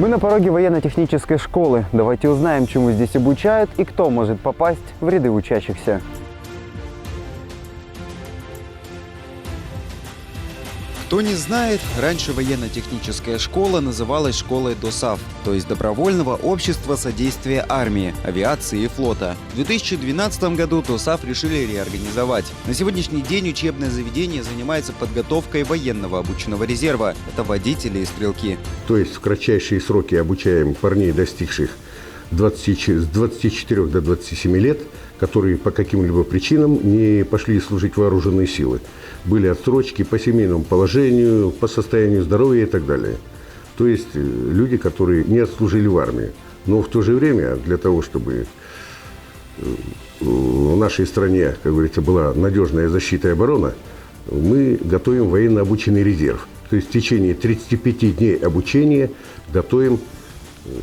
Мы на пороге военно-технической школы. Давайте узнаем, чему здесь обучают и кто может попасть в ряды учащихся. Кто не знает, раньше военно-техническая школа называлась школой ДОСААФ, то есть Добровольного общества содействия армии, авиации и флота. В 2012 году ДОСААФ решили реорганизовать. На сегодняшний день учебное заведение занимается подготовкой военного обученного резерва. Это водители и стрелки. То есть в кратчайшие сроки обучаем парней, достигших с 24 до 27 лет, которые по каким-либо причинам не пошли служить в вооруженные силы. Были отсрочки по семейному положению, по состоянию здоровья и так далее. То есть люди, которые не отслужили в армии. Но в то же время для того, чтобы в нашей стране, как говорится, была надежная защита и оборона, мы готовим военно обученный резерв. То есть в течение 35 дней обучения готовим,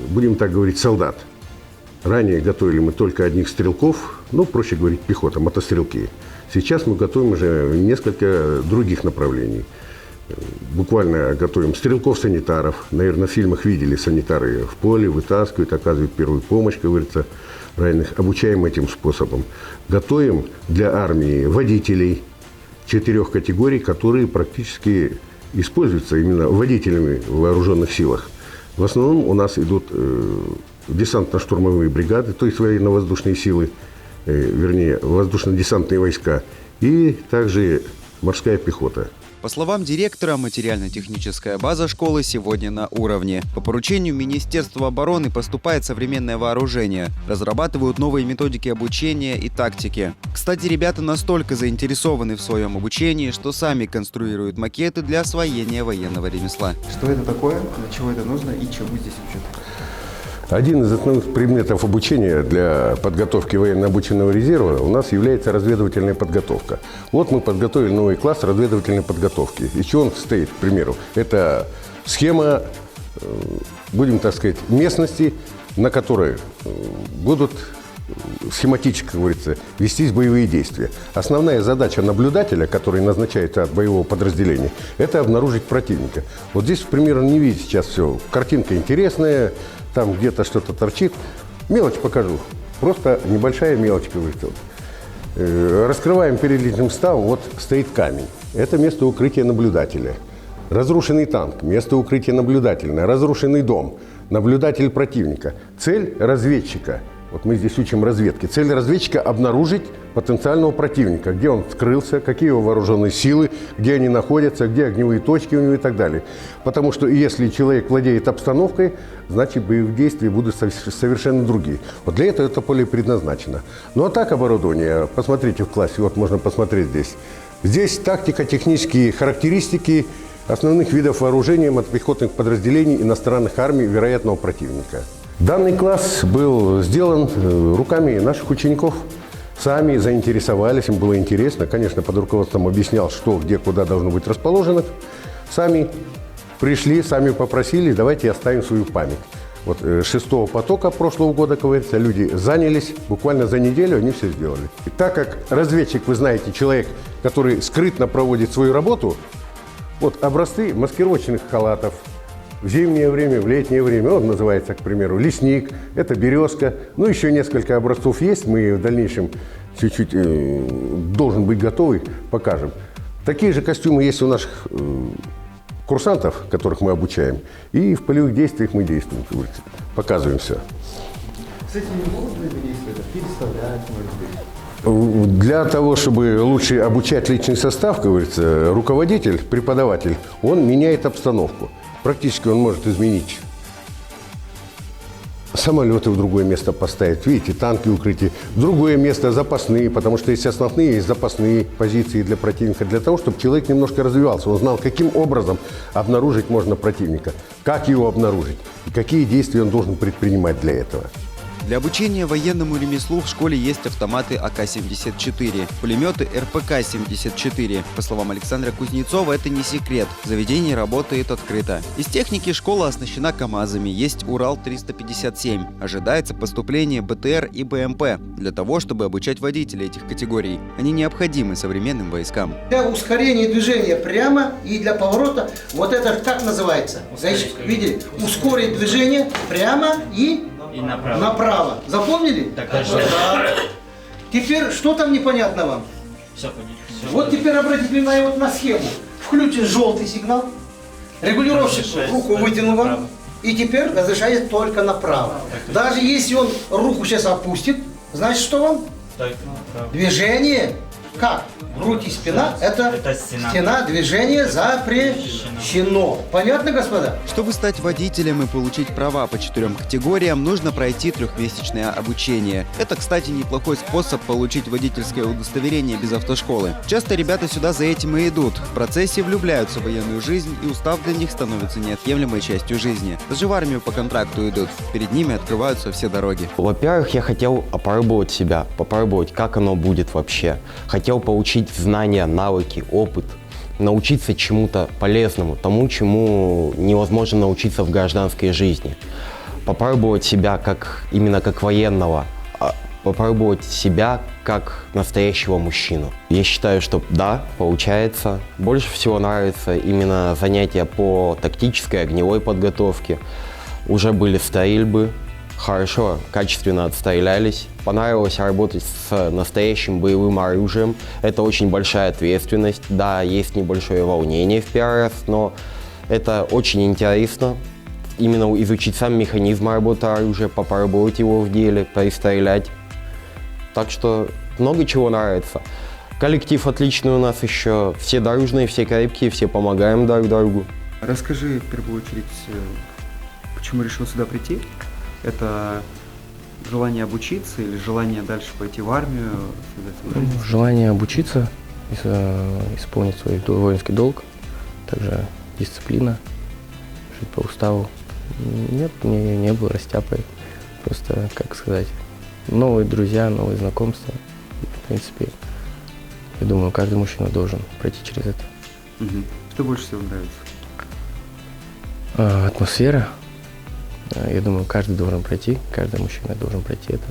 будем так говорить, солдат. Ранее готовили мы только одних стрелков, ну, проще говорить, пехота, мотострелки. Сейчас мы готовим уже несколько других направлений. Буквально готовим стрелков-санитаров. Наверное, в фильмах видели, санитары в поле вытаскивают, оказывают первую помощь, как говорится, раненых. Обучаем этим способом. Готовим для армии водителей 4 категорий, которые практически используются именно водителями в вооруженных силах. В основном у нас идут десантно-штурмовые бригады, то есть военно-воздушные силы, вернее, воздушно-десантные войска, и также морская пехота. По словам директора, материально-техническая база школы сегодня на уровне. По поручению Министерства обороны поступает современное вооружение. Разрабатывают новые методики обучения и тактики. Кстати, ребята настолько заинтересованы в своем обучении, что сами конструируют макеты для освоения военного ремесла. Что это такое, для чего это нужно и чему здесь учат? Один из основных предметов обучения для подготовки военно-обученного резерва у нас является разведывательная подготовка. Вот мы подготовили новый класс разведывательной подготовки. Из чего он состоит, к примеру? Это схема, будем так сказать, местности, на которой будут схематически, как говорится, вестись боевые действия. Основная задача наблюдателя, который назначается от боевого подразделения, это обнаружить противника. Вот здесь, к примеру, не видите сейчас все. Картинка интересная, там где-то что-то торчит. Мелочь покажу. Просто небольшая мелочь, как говорится. Раскрываем перед личным ставом, вот стоит камень. Это место укрытия наблюдателя. Разрушенный танк, место укрытия наблюдателя. Разрушенный дом, наблюдатель противника. Цель разведчика. Вот мы здесь учим разведки. Цель разведчика – обнаружить потенциального противника, где он скрылся, какие его вооруженные силы, где они находятся, где огневые точки у него и так далее. Потому что если человек владеет обстановкой, значит боевые действия будут совершенно другие. Вот для этого это поле предназначено. Ну а так оборудование, посмотрите в классе, вот можно посмотреть здесь. Здесь тактико-технические характеристики основных видов вооружения мотопехотных подразделений иностранных армий вероятного противника. Данный класс был сделан руками наших учеников. Сами заинтересовались, им было интересно. Конечно, под руководством объяснял, что, где, куда должно быть расположено. Сами пришли, сами попросили, давайте оставим свою память. Вот 6-го потока прошлого года, как говорится, люди занялись, буквально за неделю они все сделали. И так как разведчик, вы знаете, человек, который скрытно проводит свою работу, вот образцы маскировочных халатов, в зимнее время, в летнее время, он называется, к примеру, лесник, это березка. Ну, еще несколько образцов есть, мы в дальнейшем чуть-чуть должен быть готовый, покажем. Такие же костюмы есть у наших курсантов, которых мы обучаем, и в полевых действиях мы действуем, показываем все. С этим не могут взаимодействовать, переставлять, может быть? Для того, чтобы лучше обучать личный состав, как говорится, руководитель, преподаватель, он меняет обстановку. Практически он может изменить самолеты в другое место поставить, видите, танки укрытия, в другое место запасные, потому что есть основные, есть запасные позиции для противника, для того, чтобы человек немножко развивался, он знал, каким образом обнаружить можно противника, как его обнаружить и какие действия он должен предпринимать для этого. Для обучения военному ремеслу в школе есть автоматы АК-74, пулеметы РПК-74. По словам Александра Кузнецова, это не секрет. Заведение работает открыто. Из техники школа оснащена КАМАЗами, есть Урал-357. Ожидается поступление БТР и БМП для того, чтобы обучать водителей этих категорий. Они необходимы современным войскам. Для ускорения движения прямо и для поворота, вот это как называется? Значит, видели? Ускорить движение прямо и направо. Запомнили? Да. Теперь, что там непонятно вам? Все понятно. Вот теперь обратите внимание вот на схему. Включен желтый сигнал, регулировщик руку вытянул вам, и теперь разрешает только направо. Даже если он руку сейчас опустит, значит что вам? Движение, как? Грудь и спина, это стена, движение запрещено. Понятно, господа? Чтобы стать водителем и получить права по 4 категориям, нужно пройти 3-месячное обучение. Это, кстати, неплохой способ получить водительское удостоверение без автошколы. Часто ребята сюда за этим и идут. В процессе влюбляются в военную жизнь, и устав для них становится неотъемлемой частью жизни. Даже в армию по контракту идут. Перед ними открываются все дороги. Во-первых, я хотел попробовать себя, попробовать, как оно будет вообще. Хотел получить знания, навыки, опыт, научиться чему-то полезному, тому, чему невозможно научиться в гражданской жизни. Попробовать себя именно как военного, попробовать себя как настоящего мужчину. Я считаю, что да, получается. Больше всего нравится именно занятия по тактической огневой подготовке. Уже были стрельбы. Хорошо, качественно отстрелялись. Понравилось работать с настоящим боевым оружием. Это очень большая ответственность. Да, есть небольшое волнение в первый раз, но это очень интересно. Именно изучить сам механизм работы оружия, попробовать его в деле, пристрелять. Так что много чего нравится. Коллектив отличный у нас еще. Все дружные, все крепкие, все помогаем друг другу. Расскажи, в первую очередь, почему решил сюда прийти? Это желание обучиться или желание дальше пойти в армию? Желание обучиться, исполнить свой воинский долг, также дисциплина, жить по уставу. Нет, мне не было растяпой. Просто, как сказать, новые друзья, новые знакомства. В принципе, я думаю, каждый мужчина должен пройти через это. Что больше всего нравится? Атмосфера. Я думаю, каждый должен пройти, каждый мужчина должен пройти это.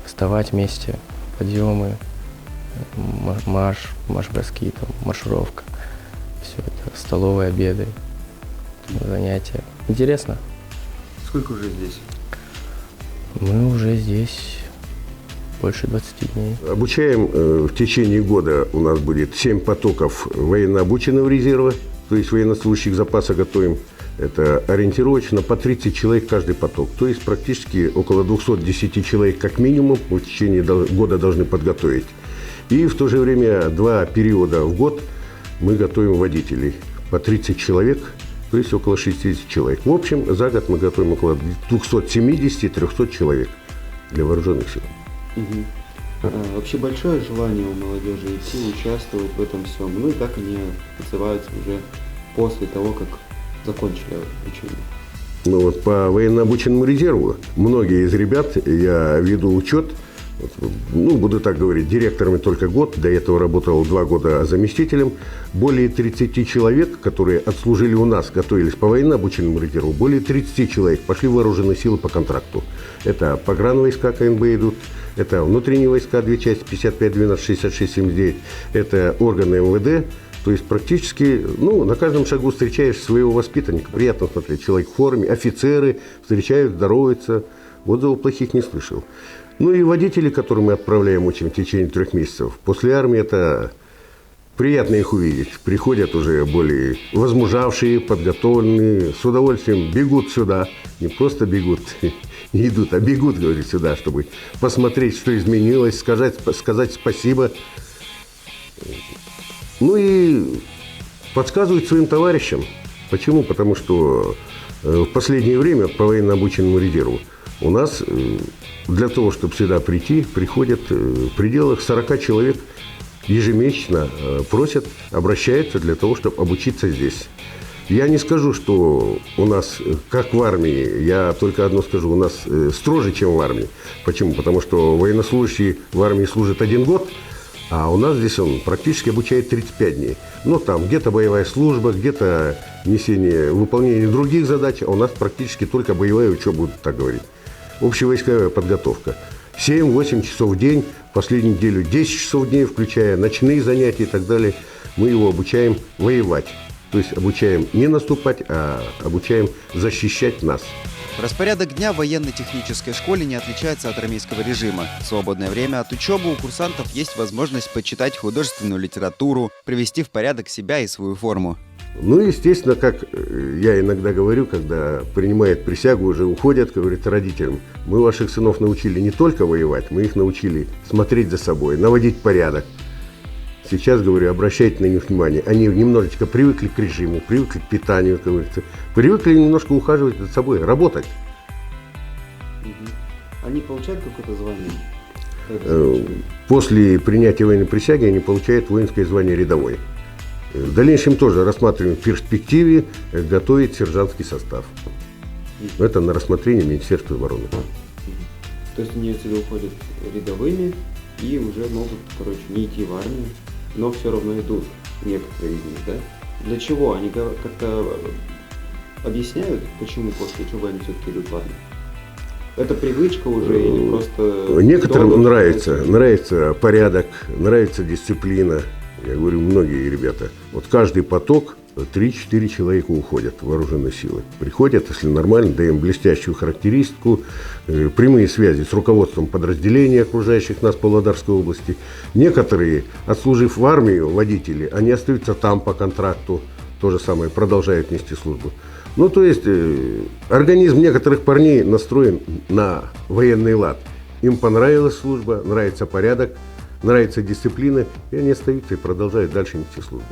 Вставать вместе, подъемы, марш-броски, маршировка. Все это, столовые обеды, занятия. Интересно. Сколько уже здесь? Мы уже здесь больше 20 дней. Обучаем в течение года у нас будет 7 потоков военно-обученного резерва, то есть военнослужащих запаса готовим. Это ориентировочно по 30 человек каждый поток. То есть практически около 210 человек как минимум в течение года должны подготовить. И в то же время 2 периода в год мы готовим водителей. По 30 человек, то есть около 60 человек. В общем, за год мы готовим около 270-300 человек для вооруженных сил. Вообще большое желание у молодежи идти, участвовать в этом всем. Ну и как они отзываются уже после того, как закончили обучение? Ну вот по военно-обученному резерву многие из ребят, я веду учет, ну, буду так говорить, директорами только год, до этого работал 2 года заместителем. Более 30 человек, которые отслужили у нас, готовились по военно-обученному резерву, более 30 человек пошли в вооруженные силы по контракту. Это погранвойска КНБ идут, это внутренние войска, 2 части, 55, 12, 66, 79, это органы МВД. То есть практически, ну, на каждом шагу встречаешь своего воспитанника. Приятно смотреть. Человек в форме, офицеры встречают, здороваются. Отзывов плохих не слышал. Ну и водители, которые мы отправляем, учим в течение 3 месяцев. После армии это приятно их увидеть. Приходят уже более возмужавшие, подготовленные, с удовольствием бегут сюда. Не просто бегут, не идут, а бегут, говорит, сюда, чтобы посмотреть, что изменилось, сказать спасибо. Ну и подсказывают своим товарищам. Почему? Потому что в последнее время по военно-обученному резерву у нас для того, чтобы сюда прийти, приходят в пределах 40 человек ежемесячно, просят, обращаются для того, чтобы обучиться здесь. Я не скажу, что у нас, как в армии, я только одно скажу, у нас строже, чем в армии. Почему? Потому что военнослужащий в армии служит 1 год, а у нас здесь он практически обучает 35 дней. Ну, там где-то боевая служба, где-то выполнение других задач, а у нас практически только боевая учеба, буду так говорить. Общевойсковая подготовка. 7-8 часов в день, последнюю неделю 10 часов в день, включая ночные занятия и так далее. Мы его обучаем воевать. То есть обучаем не наступать, а обучаем защищать нас. Распорядок дня в военно-технической школе не отличается от армейского режима. В свободное время от учебы у курсантов есть возможность почитать художественную литературу, привести в порядок себя и свою форму. Ну, естественно, как я иногда говорю, когда принимают присягу, уже уходят, говорят родителям, мы ваших сынов научили не только воевать, мы их научили смотреть за собой, наводить порядок. Сейчас, говорю, обращайте на них внимание. Они немножечко привыкли к режиму, привыкли к питанию, как говорится. Привыкли немножко ухаживать за собой, работать. Они получают какое-то звание? После принятия военной присяги они получают воинское звание рядовой. В дальнейшем тоже рассматриваем в перспективе готовить сержантский состав. Это на рассмотрение Министерства обороны. То есть они отсюда уходят рядовыми и уже могут, не идти в армию, но все равно идут некоторые из них, да? Для чего? Они как-то объясняют, почему после учебы они все-таки идут в армию? Это привычка уже или просто... Некоторым нравится порядок, нравится дисциплина. Я говорю, многие ребята, вот каждый поток 3-4 человека уходят в вооруженные силы. Приходят, если нормально, даем блестящую характеристику, прямые связи с руководством подразделений, окружающих нас в Павлодарской области. Некоторые, отслужив в армию, водители, они остаются там по контракту, то же самое, продолжают нести службу. Ну, то есть, организм некоторых парней настроен на военный лад. Им понравилась служба, нравится порядок, нравится дисциплина, и они остаются и продолжают дальше нести службу.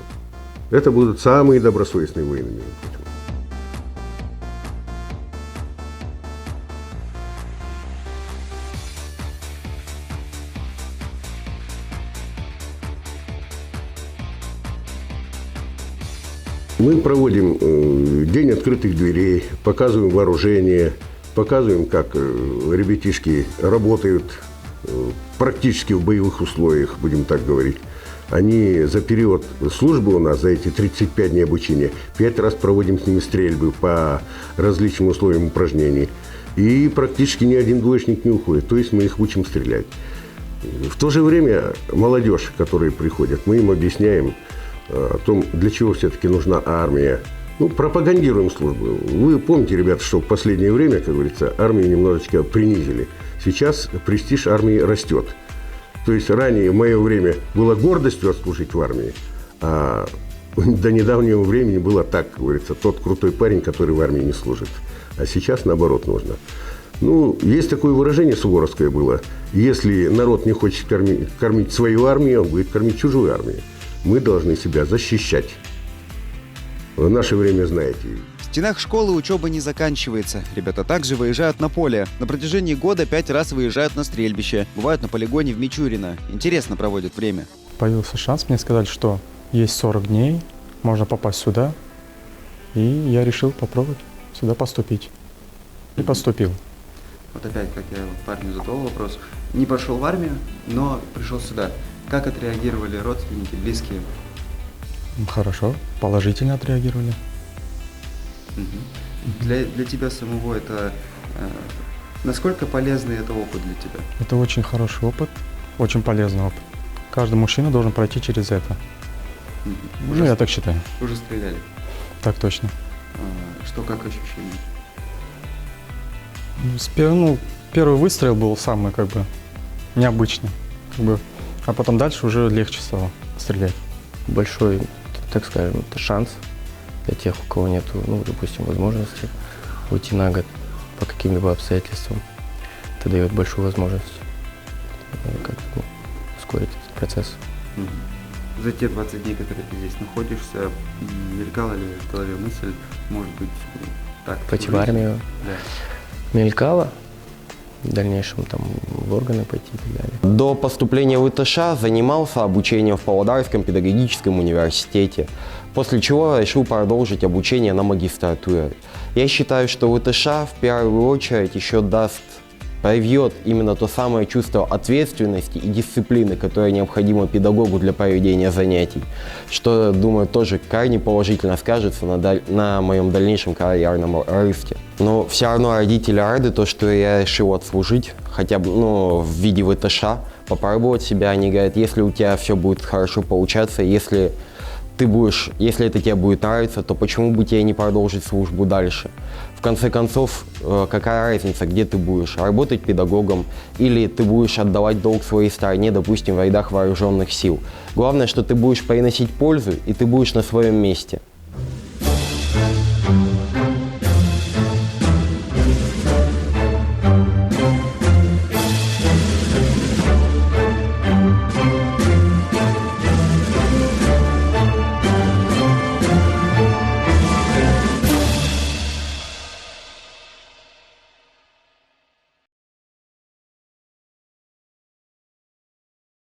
Это будут самые добросовестные военные, между прочим. Мы проводим день открытых дверей, показываем вооружение, показываем, как ребятишки работают практически в боевых условиях, будем так говорить. Они за период службы у нас, за эти 35 дней обучения, 5 раз проводим с ними стрельбы по различным условиям упражнений. И практически ни один двоечник не уходит, то есть мы их учим стрелять. В то же время молодежь, которая приходит, мы им объясняем о том, для чего все-таки нужна армия. Ну, пропагандируем службу. Вы помните, ребята, что в последнее время, как говорится, армию немножечко принизили. Сейчас престиж армии растет. То есть ранее, в мое время, было гордостью отслужить в армии, а до недавнего времени было так, как говорится, тот крутой парень, который в армии не служит. А сейчас наоборот нужно. Ну, есть такое выражение суворовское было. Если народ не хочет кормить свою армию, он будет кормить чужую армию. Мы должны себя защищать. В наше время, знаете... В стенах школы учеба не заканчивается. Ребята также выезжают на поле. На протяжении года 5 раз выезжают на стрельбище. Бывают на полигоне в Мичурино. Интересно проводят время. Появился шанс, мне сказали, что есть 40 дней, можно попасть сюда. И я решил попробовать сюда поступить. И поступил. Вот опять, как я парню задал вопрос. Не пошел в армию, но пришел сюда. Как отреагировали родственники, близкие? Хорошо, положительно отреагировали. Для тебя самого это... насколько полезный это опыт для тебя? Это очень хороший опыт, очень полезный опыт. Каждый мужчина должен пройти через это. Ну, я так считаю. Уже стреляли? Так точно. Что, как ощущение? Первый выстрел был самый, необычный. А потом дальше уже легче стало стрелять. Большой, так скажем, это шанс для тех, у кого нет, допустим, возможности уйти на год по каким-либо обстоятельствам. Это дает большую возможность ускорить этот процесс. За те 20 дней, которые ты здесь находишься, мелькала ли в голове мысль, может быть, так? Пойти в армию? Да. Мелькала, в дальнейшем там в органы пойти и так далее. До поступления в ИТШ занимался обучением в Павлодарском педагогическом университете, после чего решил продолжить обучение на магистратуре. Я считаю, что ИТШ в первую очередь еще привьет именно то самое чувство ответственности и дисциплины, которое необходимо педагогу для проведения занятий, что, думаю, тоже крайне положительно скажется на моем дальнейшем карьерном росте. Но все равно родители рады, то, что я решил отслужить, хотя бы в виде ВТШ, попробовать себя. Они говорят, если у тебя все будет хорошо получаться, если это тебе будет нравиться, то почему бы тебе не продолжить службу дальше? В конце концов, какая разница, где ты будешь? Работать педагогом или ты будешь отдавать долг своей стране, допустим, в рядах вооруженных сил? Главное, что ты будешь приносить пользу и ты будешь на своем месте.